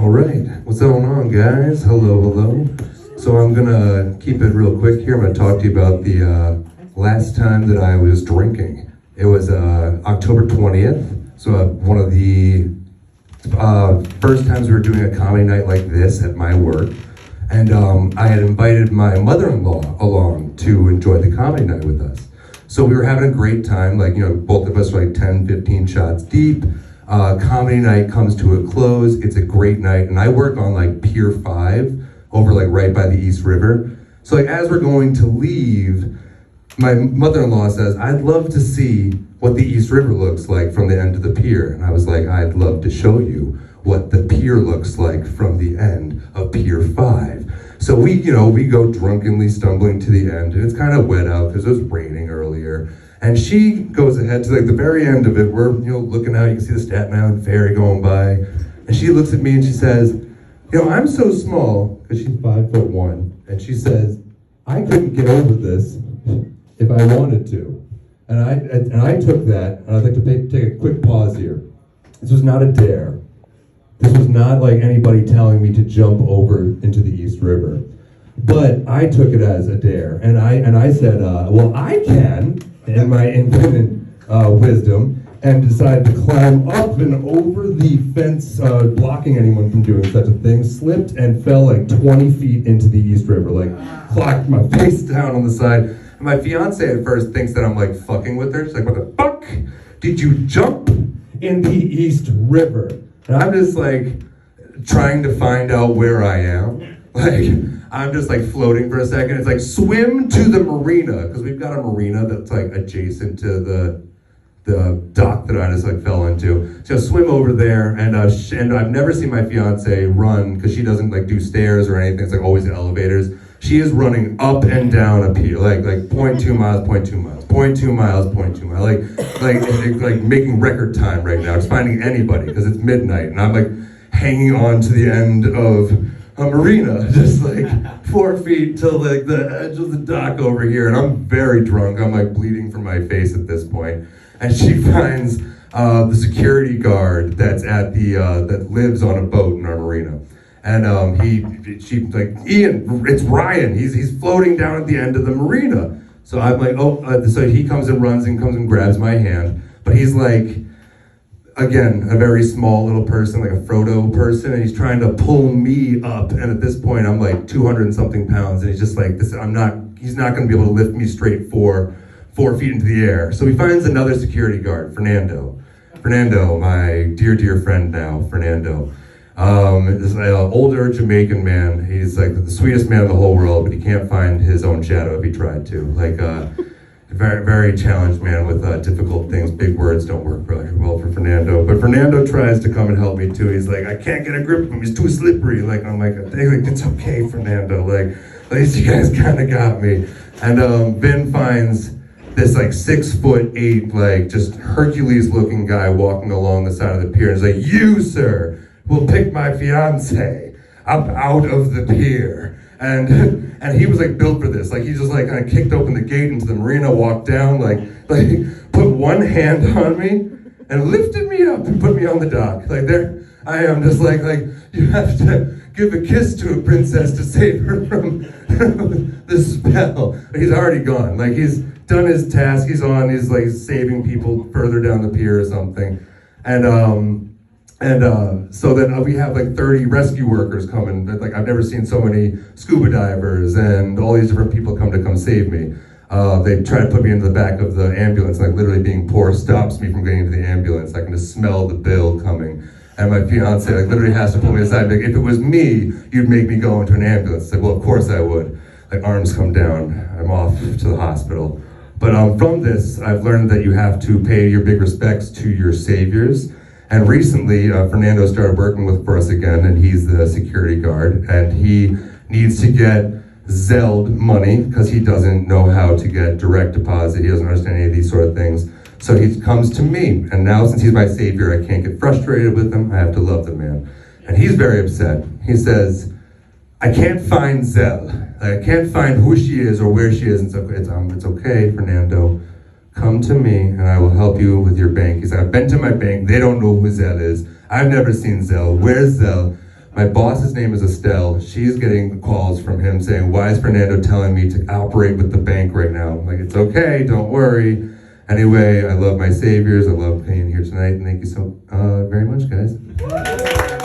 All right, what's going on, guys? Hello, hello. So I'm gonna keep it real quick here. I'm gonna talk to you about the last time that I was drinking. It was October 20th. So one of the first times we were doing a comedy night like this at my work. And I had invited my mother-in-law along to enjoy the comedy night with us. So we were having a great time, like, both of us were like 10, 15 shots deep. Comedy night comes to a close. It's a great night. And I work on like Pier 5 over like right by the Eastriver. So like as we're going to leave, my mother-in-law says, I'd love to see what the Eastriver looks like from the end of the pier. And I was like, I'd love to show you what the pier looks like from the end of Pier 5. So we go drunkenly stumbling to the end, and it's kind of wet out because it was raining earlier. And she goes ahead to like the very end of it. We're looking out, you can see the Staten Island ferry going by. And she looks at me and she says, I'm so small, because she's 5'1", and she says, I couldn't get over this if I wanted to. And I took that, and I'd like to take a quick pause here. This was not a dare. This was not like anybody telling me to jump over into the Eastriver. But I took it as a dare, and I said, well, I can, in my infinite wisdom, and decided to climb up and over the fence, blocking anyone from doing such a thing, slipped and fell like 20 feet into the Eastriver, like clocked my face down on the side. And my fiance at first thinks that I'm like fucking with her. She's like, what the fuck? Did you jump in the Eastriver? And I'm just like trying to find out where I am. Like, I'm just like floating for a second. It's like, swim to the marina, because we've got a marina that's like adjacent to the dock that I just like fell into. So swim over there, and I've never seen my fiance run, because she doesn't like do stairs or anything. It's like always elevators. She is running up and down a pier, like 0.2 miles, 0.2 miles, 0.2 miles, 0.2 miles, like making record time right now, just finding anybody, because it's midnight, and I'm like hanging on to the end of a marina, just like 4 feet till like the edge of the dock over here, and I'm very drunk. I'm like bleeding from my face at this point, and she finds the security guard that's at the that lives on a boat in our marina. And she's like, Ian, it's Ryan. He's floating down at the end of the marina. So I'm like, so he comes and runs and comes and grabs my hand. But he's like, again, a very small little person, like a Frodo person, and he's trying to pull me up. And at this point, I'm like 200 and something pounds, and he's just like, he's not going to be able to lift me straight 4 feet into the air. So he finds another security guard, Fernando, my dear friend now, Fernando. This older Jamaican man. He's like the sweetest man in the whole world, but he can't find his own shadow if he tried to. Like a very, very challenged man with difficult things. Big words don't work really well for Fernando. But Fernando tries to come and help me too. He's like, I can't get a grip of him. He's too slippery. Like I'm like, it's okay, Fernando. Like at least you guys kind of got me. And Ben finds this like 6'8", like just Hercules-looking guy walking along the side of the pier. And he's like, you, sir, will pick my fiance up out of the pier. And he was like built for this. Like he just like kind of kicked open the gate into the marina, walked down, like put one hand on me and lifted me up and put me on the dock. Like there I am, just like you have to give a kiss to a princess to save her from the spell. He's already gone. Like he's done his task. He's like saving people further down the pier or something. And so then we have like 30 rescue workers coming. Like I've never seen so many scuba divers and all these different people come save me. They try to put me into the back of the ambulance, like literally being poor stops me from getting into the ambulance. I can just smell the bill coming. And my fiance like literally has to pull me aside. Like, if it was me, you'd make me go into an ambulance. It's like, well, of course I would. Like arms come down, I'm off to the hospital. But from this, I've learned that you have to pay your big respects to your saviors. And recently, Fernando started working for us again, and he's the security guard, and he needs to get Zelled money because he doesn't know how to get direct deposit. He doesn't understand any of these sort of things. So he comes to me, and now since he's my savior, I can't get frustrated with him. I have to love the man. And he's very upset. He says, I can't find Zell. I can't find who she is or where she is. And so it's okay, Fernando. Come to me and I will help you with your bank. He said, I've been to my bank. They don't know who Zell is. I've never seen Zell. Where's Zell? My boss's name is Estelle. She's getting calls from him saying, why is Fernando telling me to operate with the bank right now? I'm like, it's okay, don't worry. Anyway, I love my saviors. I love being here tonight, and thank you so very much, guys.